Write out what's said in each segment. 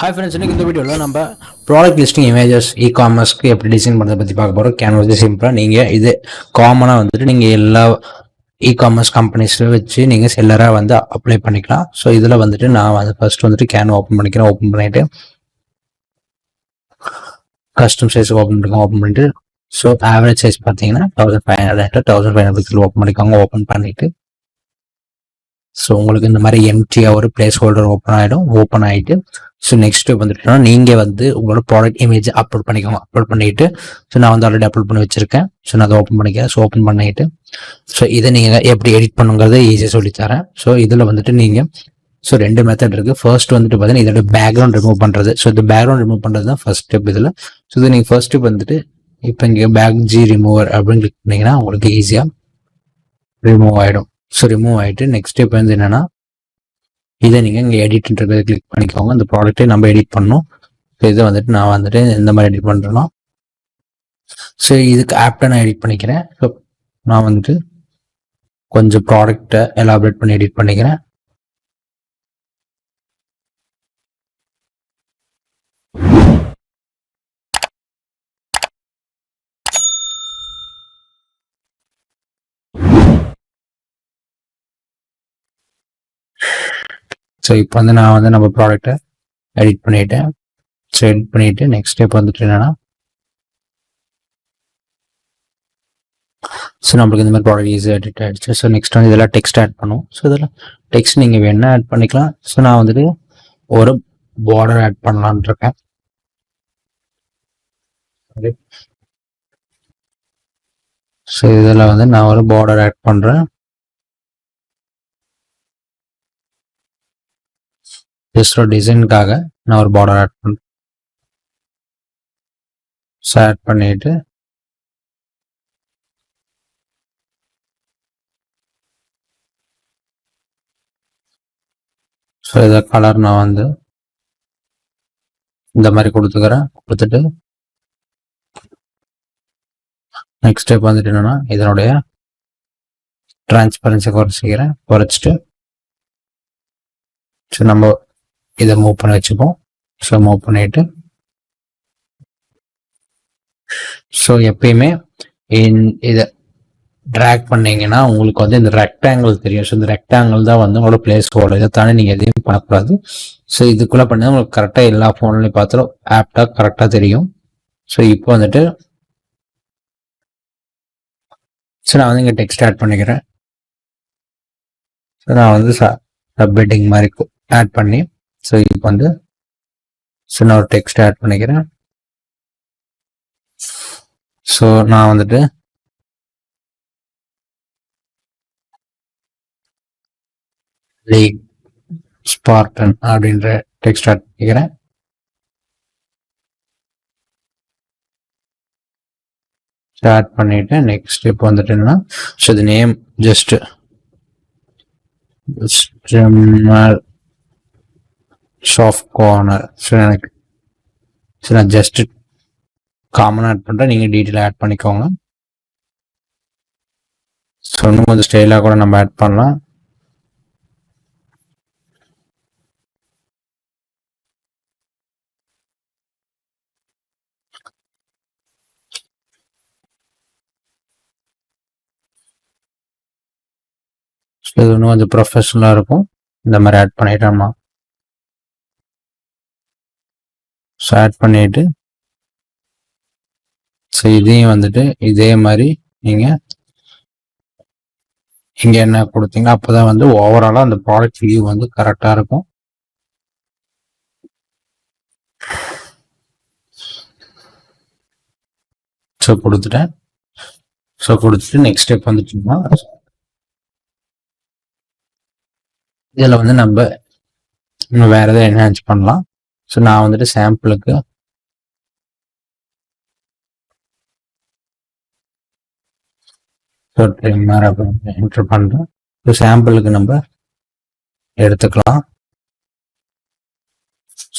Hi friends, இன்னைக்கு இந்த வீடியோவில் நம்ம ப்ராடக்ட் லிஸ்டிங் இமேஜஸ் இ-காமர்ஸ்க்கு எப்படி டிசைன் பண்ணுறதை பற்றி பார்க்க போகிறோம். கேன்வாஸ் சிம்பிளாக நீங்கள் இது காமனாக வந்துட்டு நீங்கள் எல்லா இ-காமர்ஸ் கம்பெனிஸில் வச்சு நீங்கள் செல்லராக வந்து அப்ளை பண்ணிக்கலாம். ஸோ இதில் வந்துட்டு நான் வந்து ஃபர்ஸ்ட் வந்துட்டு கேன் ஓப்பன் பண்ணிக்கிறேன். ஓப்பன் பண்ணிவிட்டு கஸ்டம் சைஸ் ஓப்பன் பண்ணிட்டு ஸோ ஆவரேஜ் சைஸ் பார்த்தீங்கன்னா 1500 பிக்சல் ஓப்பன் பண்ணிக்கோங்க. ஓப்பன் பண்ணிவிட்டு ஸோ உங்களுக்கு இந்த மாதிரி எம்டியாக ஒரு பிளேஸ் ஹோல்டர் ஓப்பன் ஆகிட்டு ஸோ நெக்ஸ்ட் வந்துட்டுனா நீங்கள் வந்து உங்களோட ப்ராடக்ட் இமேஜ் அப்லோட் பண்ணிக்கோங்க. அப்லோட் பண்ணிவிட்டு ஸோ நான் வந்து ஆல்ரெடி அப்லோட் பண்ணி வச்சுருக்கேன். ஸோ நான் அதை ஓப்பன் பண்ணிக்கிறேன். ஸோ ஓப்பன் பண்ணிவிட்டு ஸோ இதை நீங்கள் எப்படி எடிட் பண்ணுங்கிறத ஈஸியாக சொல்லித்தரேன். ஸோ இதில் வந்துட்டு நீங்கள் ஸோ 2 மெத்தட் இருக்குது. ஃபர்ஸ்ட் வந்துட்டு பார்த்தீங்கன்னா இதோட பேக்ரவுண்ட் ரிமூவ் பண்ணுறது. ஸோ இந்த பேக்ரவுண்ட் ரிமூவ் பண்ணுறது தான் ஃபர்ஸ்ட் ஸ்டெப் இதில். ஸோ இது நீங்கள் ஃபர்ஸ்ட் ஸ்டெப் வந்துட்டு இப்போ இங்கே பேக் ரிமூவர் அப்படின்னு கிளிக் பண்ணிங்கன்னா உங்களுக்கு ஈஸியாக ரிமூவ் ஆகிடும். ஸோ ரிமூவ் ஆகிட்டு நெக்ஸ்ட் ஸ்டெப் வந்து என்னென்னா இதை நீங்கள் இங்கே எடிட்ன்றதை கிளிக் பண்ணிக்கோங்க. இந்த ப்ராடக்ட்டை நம்ம எடிட் பண்ணணும். ஸோ இதை வந்துட்டு நான் வந்துட்டு இந்த மாதிரி எடிட் பண்ணுறேன்னா ஸோ இதுக்கு ஆப்டை நான் எடிட் பண்ணிக்கிறேன். ஸோ நான் வந்துட்டு கொஞ்சம் ப்ராடக்டை எலாபரேட் பண்ணி எடிட் பண்ணிக்கிறேன். ஸோ இப்போ வந்து நான் வந்து நம்ம ப்ராடக்டை எடிட் பண்ணிட்டேன். ஸோ எடிட் பண்ணிவிட்டு நெக்ஸ்ட் ஸ்டெப் வந்துட்டு என்னென்னா ஸோ நம்மளுக்கு இந்த மாதிரி ப்ராடக்ட் ஈஸியாக எடிட் ஆகிடுச்சு. ஸோ நெக்ஸ்ட் வந்து இதெல்லாம் டெக்ஸ்ட் ஆட் பண்ணும். ஸோ இதெல்லாம் டெக்ஸ்ட் நீங்கள் வேணா ஆட் பண்ணிக்கலாம். ஸோ நான் வந்துட்டு ஒரு பார்டர் ஆட் பண்ணலான் இருக்கேன். ஸோ இதில் வந்து நான் ஒரு பார்டர் ஆட் பண்ணுறேன். ஜஸ்ட் ஒரு டிசைனுக்காக நான் ஒரு பார்டர் ஆட் பண்ணுறேன். ஸோ ஆட் பண்ணிட்டு ஸோ இதை கலர் நான் வந்து இந்த மாதிரி கொடுத்துட்டு நெக்ஸ்ட் ஸ்டெப் வந்துட்டு என்னன்னா இதனுடைய டிரான்ஸ்பரன்சி குறைச்சிட்டு ஸோ நம்ம இதை மூவ் பண்ணி வச்சுப்போம். ஸோ மூவ் பண்ணிட்டு ஸோ எப்பயுமே இதை ட்ராக் பண்ணீங்கன்னா உங்களுக்கு வந்து இந்த ரெக்டாங்கிள் தெரியும். ஸோ இந்த ரெக்டாங்கிள் தான் வந்து உங்களோட பிளேஸ் ஹோல்டர். இதை தானே நீங்கள் எதையும் பண்ணக்கூடாது. ஸோ இதுக்குள்ளே பண்ணி உங்களுக்கு கரெக்டாக எல்லா ஃபோன்லையும் பார்த்தாலும் ஆப்டாக கரெக்டாக தெரியும். ஸோ இப்போ வந்துட்டு ஸோ நான் வந்து இங்கே டெக்ஸ்ட் ஆட் பண்ணிக்கிறேன். ஸோ நான் வந்து சப்ஹெட்டிங் மாதிரி ஆட் பண்ணி ஸோ இப்போ வந்து ஸோ நான் ஒரு டெக்ஸ்ட் ஆட் பண்ணிக்கிறேன். ஸோ நான் வந்துட்டு லீக் ஸ்பார்டன் அப்படின்ற டெக்ஸ்ட் ஆட் பண்ணிக்கிறேன். ஆட் பண்ணிட்டு நெக்ஸ்ட் இப்போ வந்துட்டு என்னன்னா ஸோ இது name just soft corner. So எனக்கு ஸோ நான் ஜஸ்ட் காமன் ஆட் பண்ணுறேன். நீங்கள் டீட்டெயில் ஆட் பண்ணிக்கோங்க. ஸோ இன்னும் கொஞ்சம் ஸ்டைலாக கூட நம்ம ஆட் பண்ணலாம். ஸோ இது இன்னும் கொஞ்சம் ப்ரொஃபஷனலாக இருக்கும். இந்த மாதிரி ஆட் பண்ணிட்டோம்னா ஸோ ஆட் பண்ணிட்டு ஸோ இதையும் வந்துட்டு இதே மாதிரி நீங்கள் இங்கே என்ன கொடுத்தீங்கன்னா அப்போ தான் வந்து ஓவராலாக அந்த ப்ராடக்ட் வியூ வந்து கரெக்டாக இருக்கும். ஸோ கொடுத்துட்டேன். ஸோ கொடுத்துட்டு நெக்ஸ்ட் ஸ்டெப் வந்துட்டோம்னா இதில் வந்து நம்ம இன்னும் வேறு எதாவது என்ஹான்ஸ் பண்ணலாம். ஸோ நான் வந்துட்டு சாம்பிளுக்கு என்டர் பண்ணுறேன். ஸோ சாம்பிளுக்கு நம்ம எடுத்துக்கலாம்.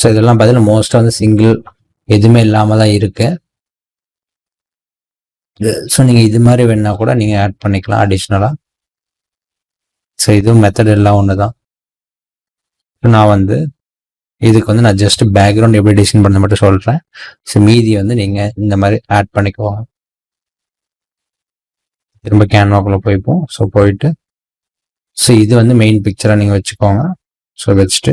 ஸோ இதெல்லாம் பார்த்தீங்கன்னா மோஸ்ட்டாக வந்து சிங்கிள் எதுவுமே இல்லாமல் தான் இருக்கு. ஸோ நீங்கள் இது மாதிரி வேணா கூட நீங்கள் ஆட் பண்ணிக்கலாம் அடிஷ்னலாக. ஸோ இதுவும் மெத்தட் எல்லாம் ஒன்று தான். நான் வந்து இதுக்கு வந்து நான் ஜஸ்ட் பேக்ரவுண்ட் எப்படி டிசைன் பண்ண மட்டும் சொல்கிறேன். ஸோ மீதி வந்து நீங்கள் இந்த மாதிரி ஆட் பண்ணிக்குவோம். திரும்ப கேன்வாக்குள்ளே போய்ப்போம். ஸோ போயிட்டு ஸோ இது வந்து மெயின் பிக்சராக நீங்கள் வச்சுக்கோங்க. ஸோ வச்சுட்டு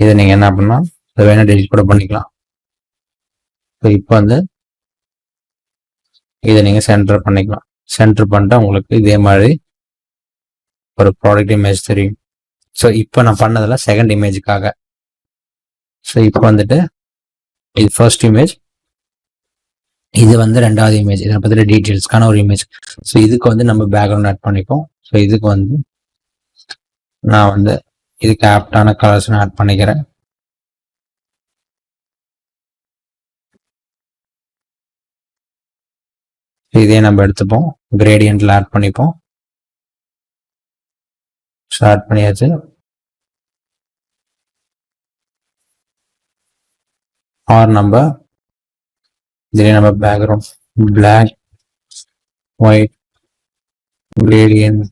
இதை நீங்கள் என்ன பண்ணலாம், இதை வேணால் டெலிட் கூட பண்ணிக்கலாம். ஸோ இப்போ வந்து இதை நீங்கள் சென்டர் பண்ணிக்கலாம். சென்டர் பண்ணிட்டா உங்களுக்கு இதே மாதிரி ஒரு ப்ராடக்ட் இமேஜ் தெரியும். ஸோ இப்போ நான் பண்ணதில் செகண்ட் இமேஜுக்காக. ஸோ இப்போ வந்துட்டு இது ஃபர்ஸ்ட் இமேஜ், இது வந்து ரெண்டாவது இமேஜ். இதை பற்றின டீட்டெயில்ஸ்க்கான ஒரு இமேஜ். ஸோ இதுக்கு வந்து நம்ம பேக்ரவுண்ட் ஆட் பண்ணிப்போம். ஸோ இதுக்கு வந்து நான் வந்து இதுக்கு ஆப்டான கலர்ஸ் ஆட் பண்ணிக்கிறேன். இதே நம்ம எடுத்துப்போம், கிரேடியன்ட்ல ஆட் பண்ணிப்போம். ஆட் பண்ணியாச்சு. ஆர் நம்ம இதுலேயே நம்ம பேக்ரவுண்ட் பிளாக் ஒயிட் கிரேடியன்ட்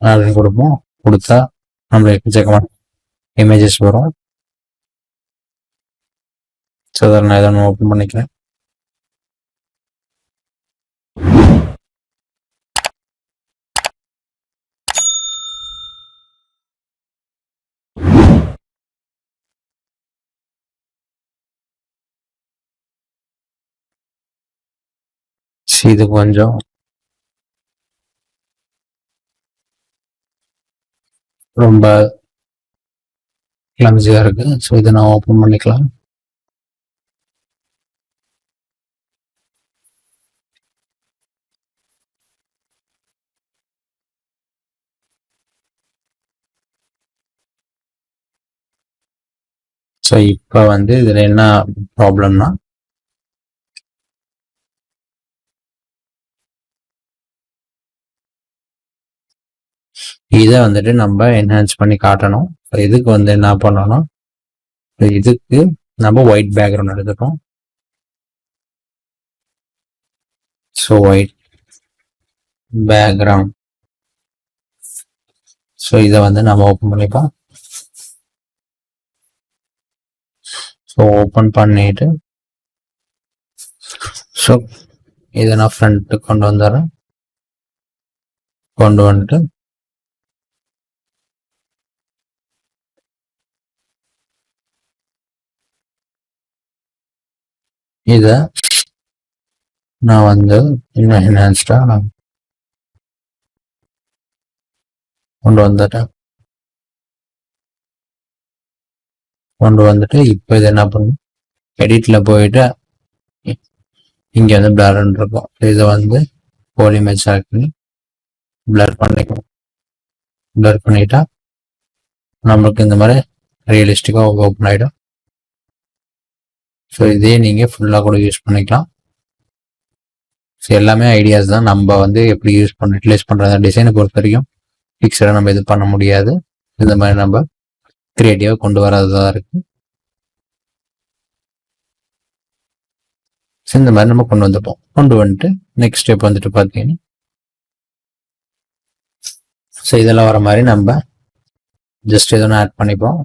அப்படின்னு கொடுப்போம். கொடுத்தா நம்மளுக்கு எக்கச்சக்கமான இமேஜஸ் வரும். ஸோ அதை நான் எதாவது ஓப்பன் பண்ணிக்கிறேன். இது கொஞ்சம் ரொம்ப கிளம்ஸியாக இருக்கு. ஸோ இதை நான் ஓப்பன் பண்ணிக்கலாம். ஸோ இப்போ வந்து இதில் என்ன ப்ராப்ளம்னா, இதை வந்துட்டு நம்ம என்ஹான்ஸ் பண்ணி காட்டணும். இதுக்கு வந்து என்ன பண்ணணும், இதுக்கு நம்ம ஒயிட் பேக்ரவுண்ட் எடுத்துட்டோம். So white background. ஸோ இதை வந்து நம்ம ஓப்பன் பண்ணிப்போம். ஸோ ஓப்பன் பண்ணிட்டு ஸோ இதை நான் ஃப்ரண்ட்டு கொண்டு வந்துடுறேன். கொண்டு வந்துட்டு இதை நான் வந்து இன்னும் என்ஹான்ஸ்டாக நான் கொண்டு வந்துட்டேன். கொண்டு வந்துட்டு இப்போ இது என்ன பண்ணும், எடிட்ல போயிட்டு இங்கே வந்து பிளர்ன்னு இருக்கும். இதை வந்து போல் இமேஜ் செலக்ட் பண்ணி பிளர் பண்ணிக்கும். பிளர் பண்ணிட்டா நம்மளுக்கு இந்த மாதிரி ரியலிஸ்டிக்காக ஓப்பன் ஆகிடும். ஸோ இதே நீங்கள் ஃபுல்லாக கூட யூஸ் பண்ணிக்கலாம். ஸோ எல்லாமே ஐடியாஸ் தான். நம்ம வந்து எப்படி யூட்டிலைஸ் பண்ணுறது டிசைனை பொறுத்த வரைக்கும் ஃபிக்ஸடாக நம்ம இது பண்ண முடியாது. இந்த மாதிரி நம்ம கிரியேட்டிவாக கொண்டு வராததாக இருக்கு. ஸோ இந்த மாதிரி நம்ம கொண்டு வந்துப்போம். கொண்டு வந்துட்டு நெக்ஸ்ட் ஸ்டெப் வந்துட்டு பார்த்தீங்கன்னா, ஸோ இதெல்லாம் வர மாதிரி நம்ம ஜஸ்ட் எதனா ஆட் பண்ணிப்போம்.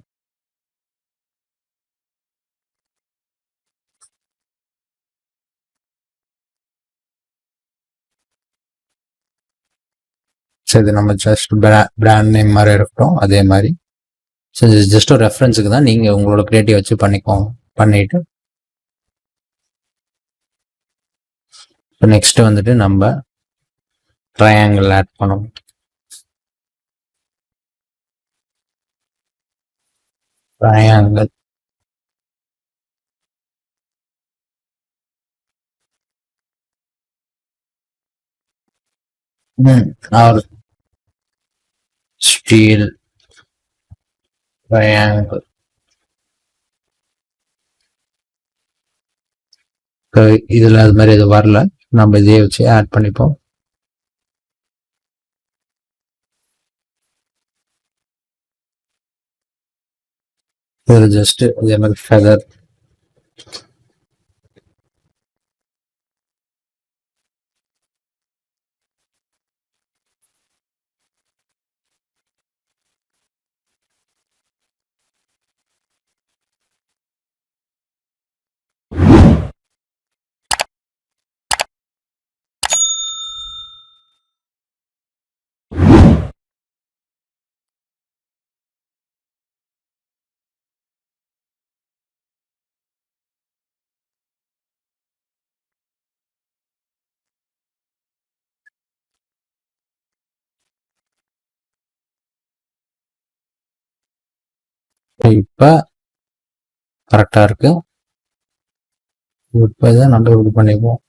ஸோ இது நம்ம ஜஸ்ட் பிராண்ட் நேம் மாதிரி இருக்கட்டும். அதே மாதிரி ஸோ ஜஸ்ட் ஒரு ரெஃபரன்ஸுக்கு தான், நீங்கள் உங்களோட கிரியேட்டிவ் வச்சு பண்ணிக்கோங்க. பண்ணிட்டு இப்போ நெக்ஸ்ட் வந்துட்டு நம்ம ட்ரையாங்கிள் ஆட் பண்ணணும். Triangle or steel triangle. இதுல அது மாதிரி எதுவும் வரல, நம்ம இதே வச்சு ஆட் பண்ணிப்போம். இது ஜஸ்ட் இதே மாதிரி ஃபெதர் இப்போ கரெக்டாக இருக்கு. இப்போ இதை நம்ம இது பண்ணிப்போம்.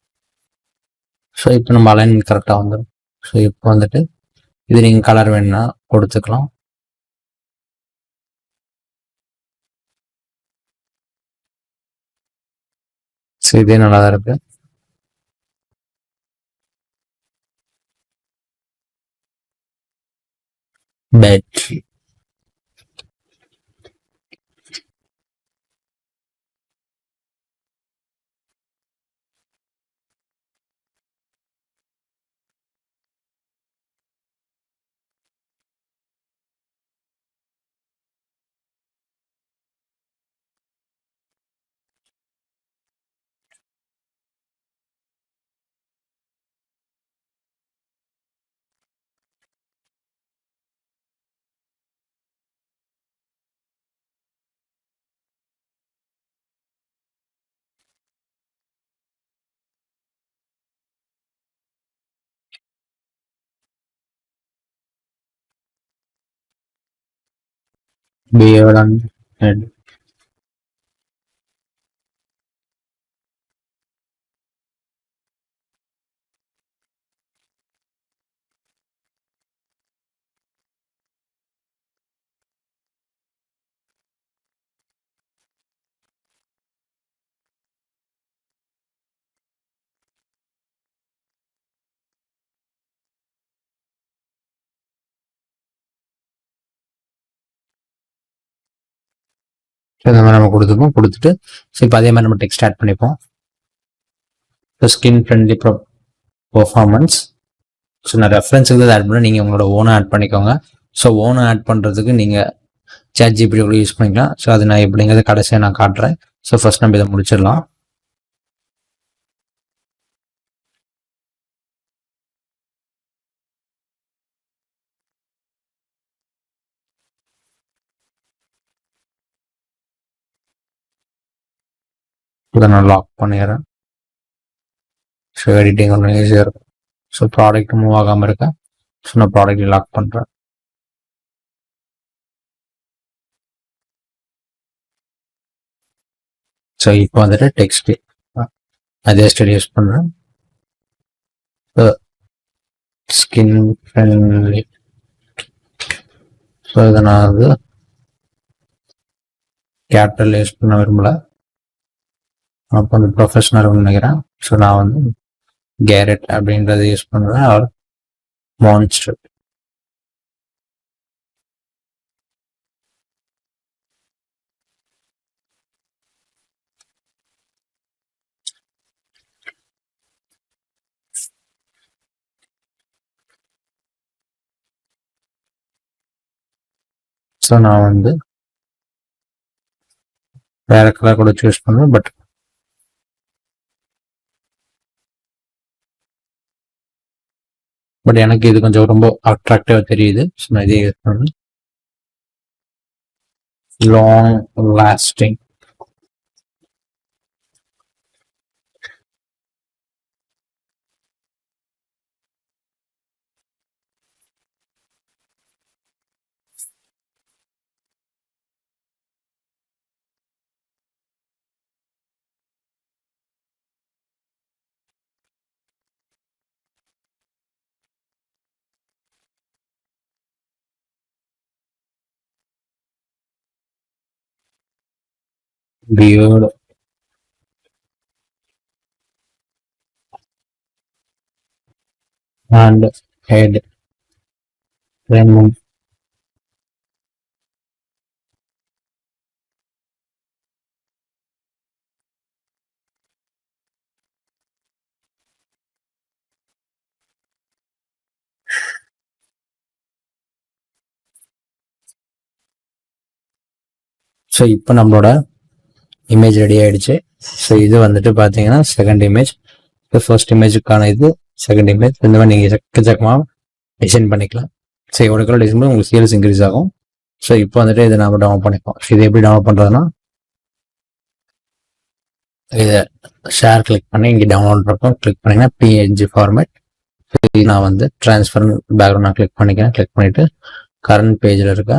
ஸோ இப்போ நம்ம அலைன்மெண்ட் கரெக்டாக வந்துடும். ஸோ இப்போ வந்துட்டு இது நீங்கள் கலர் வேணும்னா கொடுத்துக்கலாம். ஸோ இதே நல்லா தான் இருக்கு. Battery beard and head. இந்த மாதிரி நம்ம கொடுத்துப்போம். கொடுத்துட்டு ஸோ இப்போ அதே மாதிரி நம்ம டெக்ஸ்ட் ஆட் பண்ணிப்போம். So skin friendly performance. So நான் ரெஃபரன்ஸுக்கு தான் ஆட் பண்ணேன். நீங்கள் உங்களோட ஓனாக ஆட் பண்ணிக்கோங்க. ஸோ ஓனாக ஆட் பண்ணுறதுக்கு நீங்கள் ChatGPT கூட யூஸ் பண்ணிக்கலாம். ஸோ அது நான் எப்படிங்கிறத கடைசியாக நான் காட்டுறேன். ஸோ ஃபர்ஸ்ட் நம்ம இதை முடிச்சிடலாம். இதை நான் லாக் பண்ணிடுறேன். ஸோ எடிட்டிங் ஒன்று ஈஸியாக இருக்கும். ஸோ ப்ராடக்ட் மூவ் ஆகாமல் இருக்க ஸோ நான் ப்ராடக்ட் லாக் பண்ணுறேன். ஸோ இப்போ வந்துட்டு டெக்ஸ்ட் அதே ஸ்டைல் யூஸ் பண்ணுறேன். Skin friendly. ஸோ இதை நான் வந்து கேபிட்டல் யூஸ் பண்ண விரும்பல. அப்போ வந்து ப்ரொஃபஷனல் நினைக்கிறேன். ஸோ நான் வந்து கேரட் அப்படின்றத யூஸ் பண்ணுறேன். அவர் மான்ஸ்டர். ஸோ நான் வந்து வேற கலர் கூட சூஸ் பண்ணுவேன். பட் எனக்கு இது கொஞ்சம் ரொம்ப அட்ராக்டிவா தெரியுது. ஸோ நான் இதே யூஸ் பண்ணுவேன். Long lasting. beard and head remove. So இப்போ நம்மளோட இமேஜ் ரெடி ஆயிடுச்சு. ஸோ இது வந்துட்டு பார்த்தீங்கன்னா செகண்ட் இமேஜ். இப்போ ஃபர்ஸ்ட் இமேஜுக்கான இது செகண்ட் இமேஜ். இந்த மாதிரி நீங்கள் எக்கச்சக்கமாக டிசைன் பண்ணிக்கலாம். ஸோ எவ்வளோ டிசைன் பண்ணி உங்களுக்கு சேல்ஸ் இன்க்ரீஸ் ஆகும். ஸோ இப்போ வந்துட்டு இதை நம்ம டவுன்லோட் பண்ணிப்போம். ஸோ இது எப்படி டவுன்லோட் பண்ணுறதுன்னா இதை ஷேர் கிளிக் பண்ணி இங்கே டவுன்லோட் இருக்கும். கிளிக் பண்ணிங்கன்னா PNG ஃபார்மேட். நான் வந்து ட்ரான்ஸ்ஃபர் பேக்ரவுண்ட் நான் கிளிக் பண்ணிக்கிறேன். கிளிக் பண்ணிவிட்டு கரண்ட் பேஜில் இருக்க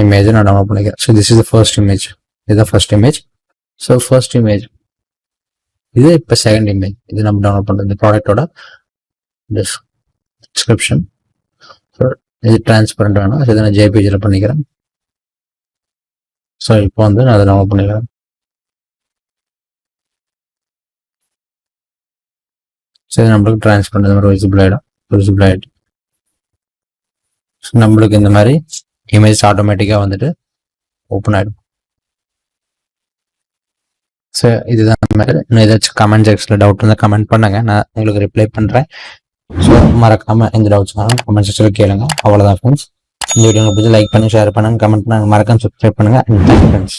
இமேஜை நான் டவுன்லோட் பண்ணிக்கிறேன். So this is the first image. இதுதான் first image. So first image இது. இப்போ செகண்ட் இமேஜ் இது நம்ம டவுன்லோட் பண்ணுறது இந்த ப்ராடக்டோட டிஸ்கிரிப்ஷன். ஸோ இது டிரான்ஸ்பரண்ட் வேணும். ஸோ இதை நான் ஜேபிஜியில் பண்ணிக்கிறேன். ஸோ இப்போ வந்து நான் அதை டவுன்லோட் பண்ணிக்கிறேன். ஸோ இது நம்மளுக்கு டிரான்ஸ்பரண்ட் இந்த மாதிரி விசிபிள் ஆகிடும். ஸோ நம்மளுக்கு இந்த மாதிரி இமேஜ் ஆட்டோமேட்டிக்காக வந்துட்டு ஓப்பன் ஆகிடும். ஸோ இதுதான் மாதிரி. இன்னும் ஏதாச்சும் கமெண்ட் செக்ஷனில் டவுட் இருந்தால் கமெண்ட் பண்ணுங்க, நான் உங்களுக்கு ரிப்ளை பண்ணுறேன். ஸோ மறக்காமல் எந்த டவுட்ஸ்னாலும் கமெண்ட் செக்ஷனில் கேளுங்க. அவ்வளோதான் ஃப்ரெண்ட்ஸ். இந்த வீடியோ உங்களுக்கு லைக் பண்ணி ஷேர் பண்ணுங்க, கமெண்ட் பண்ணுங்க, மறக்காம சப்ஸ்கிரைப் பண்ணுங்க. Thank you friends.